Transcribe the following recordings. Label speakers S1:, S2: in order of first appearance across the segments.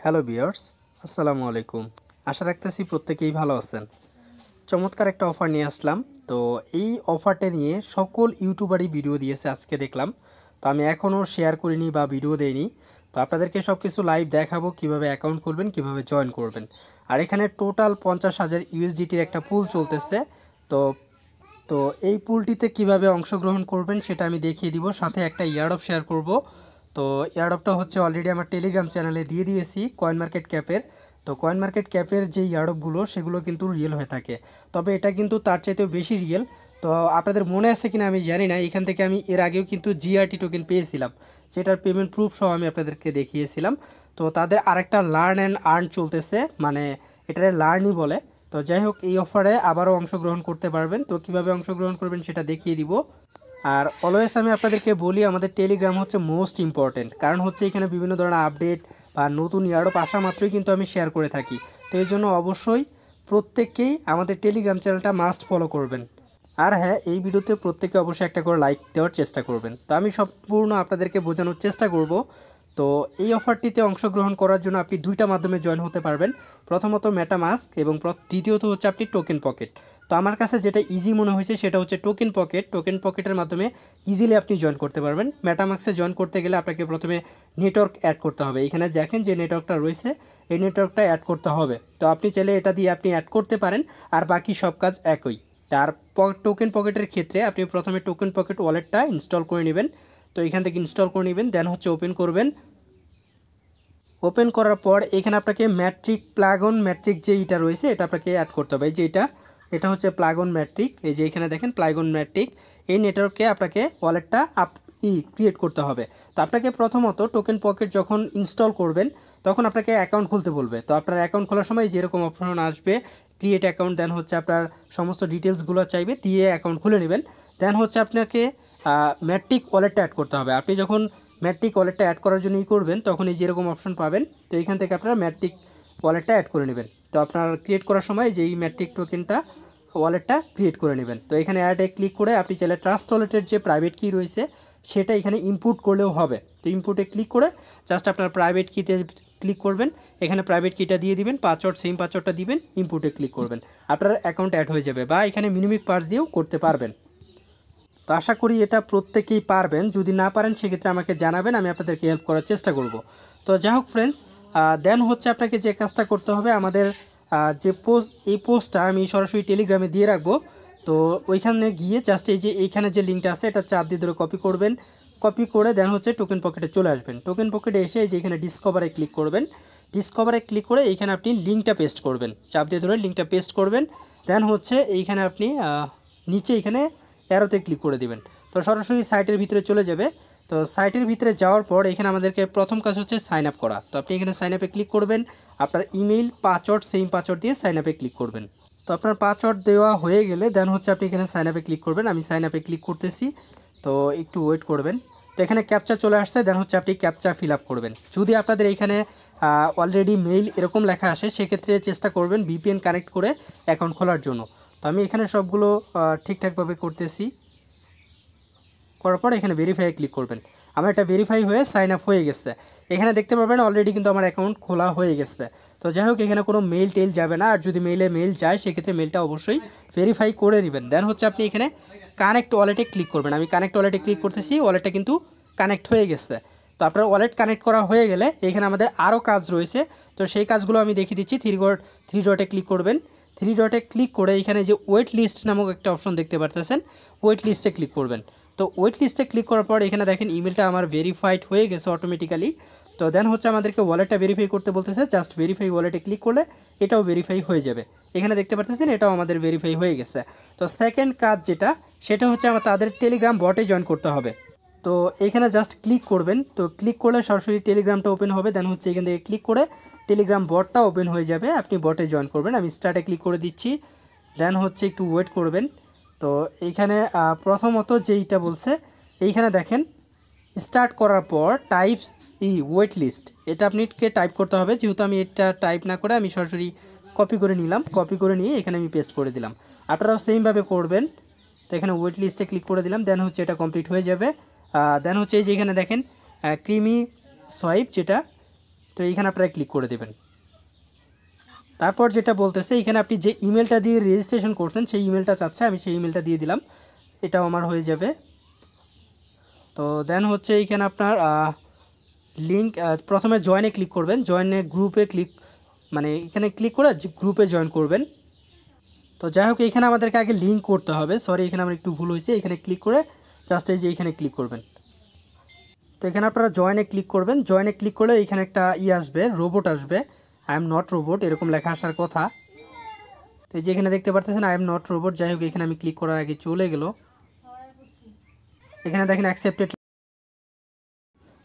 S1: Hello viewers, আসসালামু আলাইকুম। আশা রাখতেছি প্রত্যেকেই ভালো আছেন। চমৎকার একটা অফার নিয়ে আসলাম। তো এই অফারটা নিয়ে সকল ইউটিউবারই ভিডিও দিয়েছে, আজকে দেখলাম। তো আমি এখনও শেয়ার করিনি বা ভিডিও দেইনি। তো আপনাদেরকে সব কিছু লাইভ দেখাবো, কিভাবে অ্যাকাউন্ট খুলবেন, কিভাবে জয়েন করবেন। আর এখানে টোটাল 50,000 ইউএসডিটির একটা পুল চলতেছে। তো তো এই পুলটিতে কিভাবে অংশগ্রহণ করবেন সেটা আমি দেখিয়ে দিব, সাথে একটা ইয়ারড্রপ শেয়ার করব। তো ইয়ারড্রপটা হচ্ছে অলরেডি আমার টেলিগ্রাম চ্যানেলে দিয়ে দিয়েছি কয়েনমার্কেটক্যাপের। তো কয়েনমার্কেটক্যাপের যে ইয়ারড্রপগুলো সেগুলো কিন্তু রিয়েল হয়ে থাকে, তবে এটা কিন্তু তার চাইতেও বেশি রিয়েল। তো আপনাদের মনে আছে কিনা আমি জানি না, এখান থেকে আমি এর আগেও কিন্তু জিআরটি টোকেন পেয়েছিলাম, যেটার পেমেন্ট প্রুফ সহ আমি আপনাদেরকে দেখিয়েছিলাম। তো তাদের আরেকটা লার্ন অ্যান্ড আর্ন চলতেছে, মানে এটারে লার্নই বলে। তো যাই হোক, এই অফারে আবারও অংশগ্রহণ করতে পারবেন। তো কিভাবে অংশগ্রহণ করবেন সেটা দেখিয়ে দিব। আর অলওয়েজ আমি আপনাদেরকে বলি, আমাদের টেলিগ্রাম হচ্ছে মোস্ট ইম্পর্টেন্ট, কারণ হচ্ছে এখানে বিভিন্ন ধরনের আপডেট বা নতুন ইয়ারড্রপ আসা মাত্রই কিন্তু আমি শেয়ার করে থাকি। তো এই জন্য অবশ্যই প্রত্যেককেই আমাদের টেলিগ্রাম চ্যানেলটা মাস্ট ফলো করবেন। আর হ্যাঁ, এই ভিডিওতে প্রত্যেকে অবশ্যই একটা করে লাইক দেওয়ার চেষ্টা করবেন। তো আমি সম্পূর্ণ আপনাদেরকে বোঝানোর চেষ্টা করব। তো এই অফারটিতে অংশগ্রহণ করার জন্য আপনি দুইটা মাধ্যমে জয়েন হতে পারবেন। প্রথমত মেটামাস্ক এবং দ্বিতীয়ত হচ্ছে আপনি টোকেন পকেট। তো আমার কাছে যেটা ইজি মনে হয়েছে সেটা হচ্ছে টোকেন পকেট। টোকেন পকেটের মাধ্যমে ইজিলি আপনি জয়েন করতে পারবেন। মেটামাস্কে জয়েন করতে গেলে আপনাকে প্রথমে নেটওয়ার্ক অ্যাড করতে হবে। এখানে দেখেন যে নেটওয়ার্কটা রয়েছে, এই নেটওয়ার্কটা অ্যাড করতে হবে। তো আপনি চাইলে এটা দিয়ে আপনি অ্যাড করতে পারেন, আর বাকি সব কাজ একই। তার টোকেন পকেটের ক্ষেত্রে আপনি প্রথমে টোকেন পকেট ওয়ালেটটা ইনস্টল করে নেবেন। তো এখান থেকে ইনস্টল করে নেবেন, দেন হচ্ছে ওপেন করবেন। ওপেন করার পর এখানে আপনাকে ম্যাট্রিক যে এটা রয়েছে এটা আপনাকে অ্যাড করতে হবে। যে এটা হচ্ছে প্লাগন ম্যাট্রিক। এই যে এখানে দেখেন প্লাগন ম্যাট্রিক, এই নেটওয়ার্কে আপনাকে ওয়ালেটটা ক্রিয়েট করতে হবে। তো আপনাকে প্রথমত টোকেন পকেট যখন ইনস্টল করবেন তখন আপনাকে অ্যাকাউন্ট খুলতে বলবে। তো আপনার অ্যাকাউন্ট খোলার সময় যেরকম অপশন আসবে, ক্রিয়েট অ্যাকাউন্ট, দেন হচ্ছে আপনার সমস্ত ডিটেলসগুলো চাইবে, দিয়ে অ্যাকাউন্ট খুলে নেবেন। দেন হচ্ছে আপনাকে ম্যাট্রিক ওয়ালেটটা অ্যাড করতে হবে। আপনি যখন ম্যাট্রিক ওয়ালেটটা অ্যাড করার জন্য করবেন তখন এই যেরকম অপশন পাবেন, তো এখান থেকে আপনারা ম্যাট্রিক ওয়ালেটটা অ্যাড করে নেবেন। তো আপনার ক্রিয়েট করার সময় যেই ম্যাট্রিক টোকেনটা ওয়ালেটটা ক্রিয়েট করে নেবেন। তো এখানে অ্যাডে ক্লিক করে আপনি চাইলে ট্রাস্ট ওয়ালেটের যে প্রাইভেট কি রয়েছে সেটা এখানে ইনপুট করলেও হবে। তো ইনপুটে ক্লিক করে জাস্ট আপনার প্রাইভেট কিতে ক্লিক করবেন, এখানে প্রাইভেট কিটা দিয়ে দিবেন, পাসওয়ার্ড সেম পাসওয়ার্ডটা দিবেন, ইনপুটে ক্লিক করবেন, আপনার অ্যাকাউন্ট অ্যাড হয়ে যাবে। বা এখানে মিনিমিক পার্স দিয়েও করতে পারবেন। তো আশা করি এটা প্রত্যেকেই পারবেন। যদি না পারেন সেক্ষেত্রে আমাকে জানাবেন, আমি আপনাদেরকে হেল্প করার চেষ্টা করব। তো যাই হোক ফ্রেন্ডস, দেন হচ্ছে আপনাকে যে কাজটা করতে হবে, আমাদের যে এই পোস্টটা আমি সরাসরি টেলিগ্রামে দিয়ে রাখবো। তো ওইখানে গিয়ে জাস্ট এই যে এইখানে যে লিঙ্কটা আছে এটা চাপ দিয়ে ধরে কপি করবেন। কপি করে দেন হচ্ছে টোকেন পকেটে চলে আসবেন। টোকেন পকেটে এসে এই যে এখানে ডিসকভারে ক্লিক করবেন। ডিসকভারে ক্লিক করে এইখানে আপনি লিঙ্কটা পেস্ট করবেন, চাপ দিয়ে ধরে লিঙ্কটা পেস্ট করবেন। দেন হচ্ছে এইখানে আপনি নিচে এখানে অ্যারোতে ক্লিক করে দিবেন। তো সরাসরি সাইটের ভিতরে চলে যাবে। তো সাইটের ভিতরে যাওয়ার পর এখানে আমাদেরকে প্রথম কাজ হচ্ছে সাইন আপ করা। তো আপনি এখানে সাইন আপে ক্লিক করবেন, আপনার ইমেইল পাসওয়ার্ড সেম পাসওয়ার্ড দিয়ে সাইন আপে ক্লিক করবেন। তো আপনার পাসওয়ার্ড দেওয়া হয়ে গেলে দেন হচ্ছে আপনি এখানে সাইন আপে ক্লিক করবেন। আমি সাইন আপে ক্লিক করতেছি, তো একটু ওয়েট করবেন। তো এখানে ক্যাপচা চলে আসছে, দেন হচ্ছে আপনি ক্যাপচা ফিল আপ করবেন। যদি আপনাদের এখানে অলরেডি মেইল এরকম লেখা আসে সেক্ষেত্রে চেষ্টা করবেন ভিপিএন কানেক্ট করে অ্যাকাউন্ট খোলার জন্য। তো আমি এখানে সবগুলো ঠিকঠাকভাবে করতেছি। করার পর এখানে ভেরিফাই ক্লিক করবেন। আমার এটা ভেরিফাই হয়ে সাইন আপ হয়ে গেছে। এখানে দেখতে পাবেন অলরেডি কিন্তু আমার অ্যাকাউন্ট খোলা হয়ে গেছে। তো যাই হোক, এখানে কোনো মেইল যাবে না। আর যদি মেইল যায় সেক্ষেত্রে মেইলটা অবশ্যই ভেরিফাই করে নেবেন। দেন হচ্ছে আপনি এখানে কানেক্ট ওয়ালেটে ক্লিক করবেন। আমি কানেক্ট ওয়ালেটে ক্লিক করতেছি, ওয়ালেটটা কিন্তু কানেক্ট হয়ে গেছে। তো আপনার ওয়ালেট কানেক্ট করা হয়ে গেলে এখানে আমাদের আরও কাজ রয়েছে। তো সেই কাজগুলো আমি দেখিয়ে দিচ্ছি। থ্রি ডটে ক্লিক করবেন। থ্রি ডটে ক্লিক করে এখানে যে ওয়েট লিস্ট নামক একটা অপশন দেখতে পারতেছেন, ওয়েট লিস্টে ক্লিক করবেন। তো ওয়েট লিস্টে ক্লিক করার পর এখানে দেখেন ইমেলটা আমার ভেরিফাইড হয়ে গেছে অটোমেটিক্যালি। তো দেন হচ্ছে আমাদেরকে ওয়ালেটটা ভেরিফাই করতে বলতেছে, জাস্ট ভেরিফাই ওয়ালেটে ক্লিক করলে এটাও ভেরিফাই হয়ে যাবে। এখানে দেখতে পাচ্ছেন এটাও আমাদের ভেরিফাই হয়ে গেছে। তো সেকেন্ড কাজ যেটা, সেটা হচ্ছে আমার তাদের টেলিগ্রাম বটে জয়েন করতে হবে। তো এখানে জাস্ট ক্লিক করবেন। তো ক্লিক করলে সরাসরি টেলিগ্রামটা ওপেন হবে। দেন হচ্ছে এখান থেকে ক্লিক করে টেলিগ্রাম বটটা ওপেন হয়ে যাবে, আপনি বটে জয়েন করবেন। আমি স্টার্টে ক্লিক করে দিচ্ছি, দেন হচ্ছে একটু ওয়েট করবেন। তো এইখানে প্রথমত যেইটা বলছে এইখানে দেখেন স্টার্ট করার পর টাইপস ওয়েট লিস্ট, এটা আপনাকে টাইপ করতে হবে। যেহেতু আমি এটা টাইপ না করে আমি সরাসরি কপি করে নিলাম, কপি করে নিয়ে এখানে আমি পেস্ট করে দিলাম। আপনারাও সেমভাবে করবেন। তো এখানে ওয়েট লিস্টে ক্লিক করে দিলাম, দেন হচ্ছে এটা কমপ্লিট হয়ে যাবে। দেন হচ্ছে এই যে এখানে দেখেন ক্রিমি সোয়াইপ যেটা, তো এইখানে আপনারা ক্লিক করে দেবেন। তারপর যেটা বলতেছে এখানে আপনি যে ইমেলটা দিয়ে রেজিস্ট্রেশন করছেন সেই ইমেলটা চাচ্ছে, আমি সেই ইমেলটা দিয়ে দিলাম, এটাও আমার হয়ে যাবে। তো দেন হচ্ছে এইখানে আপনার লিঙ্ক প্রথমে জয়েনে ক্লিক করবেন, জয়েনে গ্রুপে ক্লিক মানে এখানে ক্লিক করে গ্রুপে জয়েন করবেন। তো যাই হোক এখানে আমাদেরকে আগে লিঙ্ক করতে হবে, সরি এখানে আমার একটু ভুল হয়েছে, এখানে ক্লিক করে জাস্ট এই যে এখানে ক্লিক করবেন। তো এখানে আপনারা জয়েনে ক্লিক করবেন, জয়েনে ক্লিক করলে এখানে একটা আসবে, রোবট আসবে, আই এম নট রোবট এরকম লেখা আসার কথা। তো এই যে এখানে দেখতে পারতেছেন আই এম নট রোবট। যাই হোক এখানে আমি ক্লিক করার আগে চলে গেল, এখানে দেখেন অ্যাকসেপ্টেড।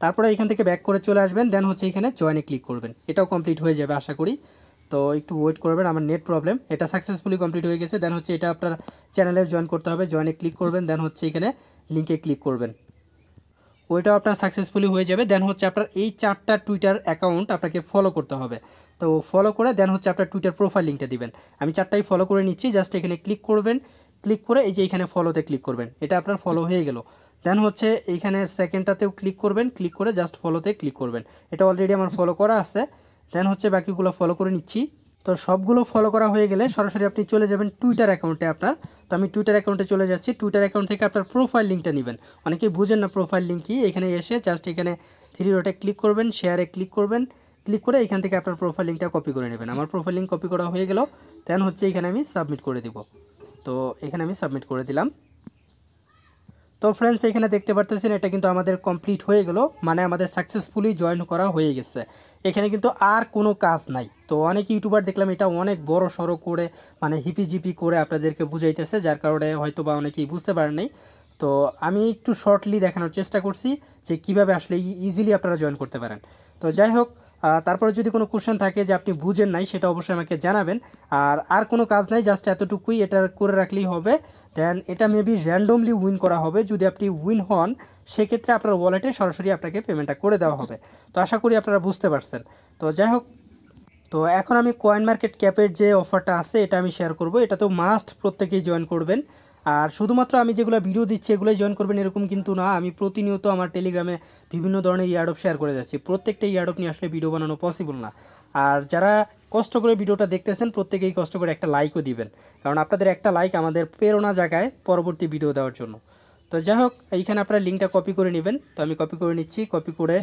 S1: তারপরে এখান থেকে ব্যাক করে চলে আসবেন, দেন হচ্ছে এখানে জয়েনে ক্লিক করবেন, এটাও কমপ্লিট হয়ে যাবে আশা করি। তো একটু ওয়েট করবেন, আমার নেট প্রবলেম, এটা সাকসেসফুলি কমপ্লিট হয়ে গেছে। দেন হচ্ছে এটা আপনার চ্যানেলে জয়েন করতে হবে, জয়েনে ক্লিক করবেন, দেন হচ্ছে এখানে লিঙ্কে ক্লিক করবেন, ওইটাও আপনার সাকসেসফুলি হয়ে যাবে। দেন হচ্ছে আপনার এই 4টা টুইটার অ্যাকাউন্ট আপনাকে ফলো করতে হবে। তো ফলো করে দেন হচ্ছে আপনার টুইটার প্রোফাইল লিঙ্কটা দিবেন। আমি 4টাই ফলো করে নিচ্ছি, জাস্ট এখানে ক্লিক করবেন, ক্লিক করে এই যে এখানে ফলোতে ক্লিক করবেন, এটা আপনার ফলো হয়ে গেল। দেন হচ্ছে এইখানে সেকেন্ডটাতেও ক্লিক করবেন, ক্লিক করে জাস্ট ফলোতে ক্লিক করবেন, এটা অলরেডি আমার ফলো করা আছে। দেন হচ্ছে বাকিগুলো ফলো করে নিচ্ছি। তো সবগুলো ফলো করা হয়ে গেলে সরাসরি আপনি চলে যাবেন টুইটার অ্যাকাউন্টে আপনার। তো আমি টুইটার অ্যাকাউন্টে চলে যাচ্ছি, টুইটার অ্যাকাউন্ট থেকে আপনার প্রোফাইল লিঙ্কটা নেবেন। অনেকেই বুঝেন না প্রোফাইল লিঙ্ক কি, এখানে এসে জাস্ট এখানে 3 ডটে ক্লিক করবেন, শেয়ারে ক্লিক করবেন, ক্লিক করে এখান থেকে আপনার প্রোফাইল লিঙ্কটা কপি করে নেবেন। আমার প্রোফাইল লিঙ্ক কপি করা হয়ে গেল, দেন হচ্ছে এখানে আমি সাবমিট করে দিব। তো এখানে আমি সাবমিট করে দিলাম। তো ফ্রেন্ডস এখানে দেখতে পারতেছেন এটা কিন্তু আমাদের কমপ্লিট হয়ে গেল, মানে আমাদের সাকসেসফুলি জয়েন করা হয়ে গেছে। এখানে কিন্তু আর কোনো কাজ নাই। তো অনেক ইউটিউবার দেখলাম এটা অনেক বড় সড়ো করে মানে হিপিজিপি করে আপনাদেরকে বুঝাইতেছে, যার কারণে হয়তো বা অনেকেই বুঝতে পারেন নাই। তো আমি একটু শর্টলি দেখানোর চেষ্টা করছি যে কিভাবে আসলে ইজিলি আপনারা জয়েন করতে পারেন। তো যাই হোক তারপরে যদি কোনো কোশ্চেন থাকে যে আপনি বুঝেন নাই সেটা অবশ্যই আমাকে জানাবেন। আর কোনো কাজ নাই, জাস্ট এতটুকুই, এটা করে রাখলেই হবে। দেন এটা মেবি র্যান্ডমলি উইন করা হবে, যদি আপনি উইন হন সেক্ষেত্রে আপনার ওয়ালেটে সরাসরি আপনাকে পেমেন্টটা করে দেওয়া হবে। তো আশা করি আপনারা বুঝতে পারছেন। তো যাই হোক, তো এখন আমি কয়েনমার্কেটক্যাপের যে অফারটা আছে এটা আমি শেয়ার করব, এটা তো মাস্ট প্রত্যেকেই জয়েন করবেন। আর শুধুমাত্র আমি যেগুলো ভিডিও দিচ্ছি এগুলোই জয়েন করবেন এরকম কিন্তু না, আমি প্রতিনিয়ত আমার টেলিগ্রামে বিভিন্ন ধরনের ইয়ারডপ শেয়ার করে যাচ্ছি। প্রত্যেকটা ইয়ারডপ নিয়ে আসলে ভিডিও বানানো পসিবল না। আর যারা কষ্ট করে ভিডিওটা দেখতেছেন প্রত্যেকেই কষ্ট করে একটা লাইকও দিবেন, কারণ আপনাদের একটা লাইক আমাদের প্রেরণা জায়গায় পরবর্তী ভিডিও দেওয়ার জন্য। তো যাই হোক এইখানে আপনারা লিঙ্কটা কপি করে নেবেন, তো আমি কপি করে নিচ্ছি। কপি করে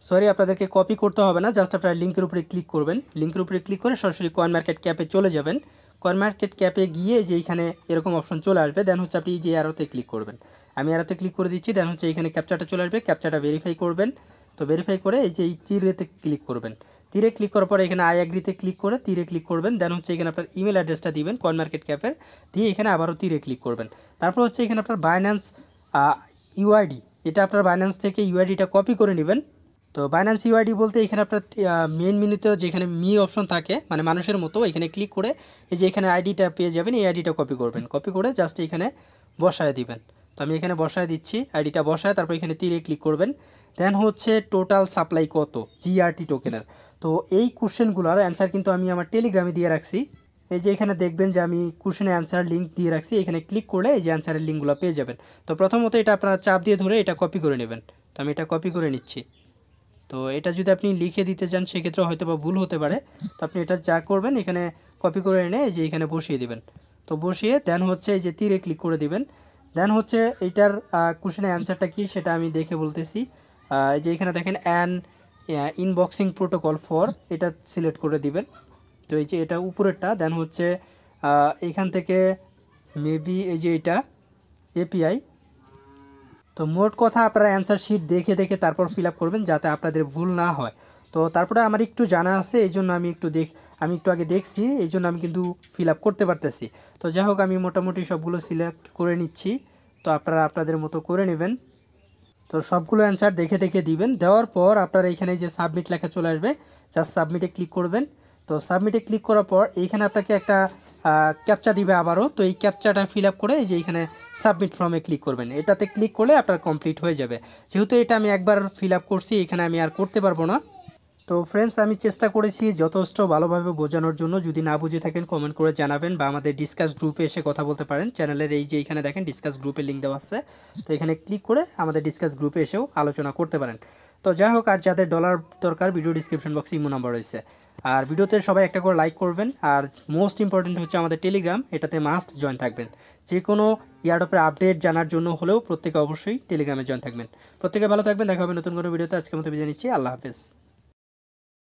S1: সরি আপনাদেরকে কপি করতে হবে না, জাস্ট আপনারা লিঙ্কের উপরে ক্লিক করবেন, লিঙ্কের উপরে ক্লিক করে সরাসরি কয়েনমার্কেটক্যাপে চলে যাবেন। কয়েনমার্কেটক্যাপে গিয়ে যে এইখানে এরকম অপশন চলে আসবে, দেন হচ্ছে আপনি যে অ্যারোতে ক্লিক করবেন, আমি অ্যারোতে ক্লিক করে দিচ্ছি। দেন হচ্ছে এখানে ক্যাপচাটা চলে আসবে, ক্যাপচাটা ভেরিফাই করবেন। তো ভেরিফাই করে এই যে এই তীরেতে ক্লিক করবেন, তীরে ক্লিক করার পরে এখানে আই অ্যাগ্রিতে ক্লিক করে তীরে ক্লিক করবেন। দেন হচ্ছে এখানে আপনার ইমেল অ্যাড্রেসটা দিবেন কয়েনমার্কেটক্যাপের, দিয়ে এখানে আবারও তীরে ক্লিক করবেন। তারপর হচ্ছে এখানে আপনার বাইন্যান্স ইউআইডি, এটা আপনার বাইন্যান্স থেকে ইউআইডিটা কপি করে নেবেন। তো বাইন্যান্স ইউআইডি বলতে এখানে আপনার মেন মেনুতে যেখানে মি অপশন থাকে মানে মানুষের মতো, এখানে ক্লিক করে এই যে এখানে আইডিটা পেয়ে যাবেন, এই আইডিটা কপি করবেন, কপি করে জাস্ট এখানে বসায় দিবেন। তো আমি এখানে বসায় দিচ্ছি, আইডিটা বসায়, তারপর এখানে তীরে ক্লিক করবেন। দেন হচ্ছে টোটাল সাপ্লাই কত জিআরটি টোকেনের। তো এই কোশ্চেনগুলোর অ্যান্সার কিন্তু আমি আমার টেলিগ্রামে দিয়ে রাখছি। এই যে এখানে দেখবেন যে আমি কোশ্চেনের অ্যান্সার লিঙ্ক দিয়ে রাখছি, এখানে ক্লিক করলে এই যে অ্যান্সারের লিঙ্কগুলো পেয়ে যাবেন। তো প্রথমত এটা আপনারা চাপ দিয়ে ধরে এটা কপি করে নেবেন, তো আমি এটা কপি করে নিচ্ছি। তো এটা যদি আপনি লিখে দিতে চান সেক্ষেত্রে হয়তো বা ভুল হতে পারে, তো আপনি এটা যা করবেন এখানে কপি করে এনে এই যে এখানে বসিয়ে দিবেন। তো বসিয়ে দেন হচ্ছে এই যে তীরে ক্লিক করে দিবেন। দেন হচ্ছে এইটার কোশ্চেনের অ্যান্সারটা কি সেটা আমি দেখে বলতেছি। এই যে এখানে দেখেন ইনবক্সিং প্রোটোকল ফর, এটা সিলেক্ট করে দিবেন। তো এই যে এটা উপরেরটা, দেন হচ্ছে এইখান থেকে মেবি এই যে এটা এপিআই। তো মোট কথা আপনারা অ্যান্সার শিট দেখে দেখে তারপর ফিল আপ করবেন যাতে আপনাদের ভুল না হয়। তো তারপরে আমার একটু জানা আছে এই জন্য আমি একটু আগে দেখছি, এই জন্য আমি কিন্তু ফিল আপ করতে পারতেছি। তো যাই হোক আমি মোটামুটি সবগুলো সিলেক্ট করে নিচ্ছি, তো আপনারা আপনাদের মতো করে নেবেন। তো সবগুলো অ্যান্সার দেখে দেখে দিবেন, দেওয়ার পর আপনারা এখানে যে সাবমিট লেখা চলে আসবে, জাস্ট সাবমিটে ক্লিক করবেন। তো সাবমিটে ক্লিক করার পর এইখানে আপনাকে একটা ক্যাপচা দিবে আবারও, তো এই ক্যাপচাটা ফিল আপ করে এই যে এখানে সাবমিট ফর্মে ক্লিক করবেন, এটাতে ক্লিক করলে আপনার কমপ্লিট হয়ে যাবে। যেহেতু এটা আমি একবার ফিল আপ করছি এখানে আমি আর করতে পারবো না, তো ফ্রেন্ডস, আমি চেষ্টা করেছি যথেষ্ট ভালোভাবে বোঝানোর জন্য। যদি না বুঝে থাকেন কমেন্ট করে জানাবেন বা আমাদের ডিসকাস গ্রুপে এসে কথা বলতে পারেন। চ্যানেলের এই যে এখানে দেখেন ডিসকাস গ্রুপের লিঙ্ক দেওয়া আছে, তো এখানে ক্লিক করে আমাদের ডিসকাস গ্রুপে এসেও আলোচনা করতে পারেন। তো যাই হোক, আর যাদের ডলার দরকার ভিডিও ডিসক্রিপশন বক্সে ইমো নাম্বার রয়েছে। আর ভিডিওতে সবাই একটা করে লাইক করবেন। আর মোস্ট ইম্পর্টেন্ট হচ্ছে আমাদের টেলিগ্রাম, এটাতে মাস্ট জয়েন থাকবেন। যে কোনো এয়ারড্রপের আপডেট জানার জন্য হলেও প্রত্যেকে অবশ্যই টেলিগ্রামে জয়েন থাকবেন। প্রত্যেকে ভালো থাকবেন, দেখা হবে নতুন কোনো ভিডিওতে। আজকের মতো বিদায় নিচ্ছি, আল্লাহ হাফেজ।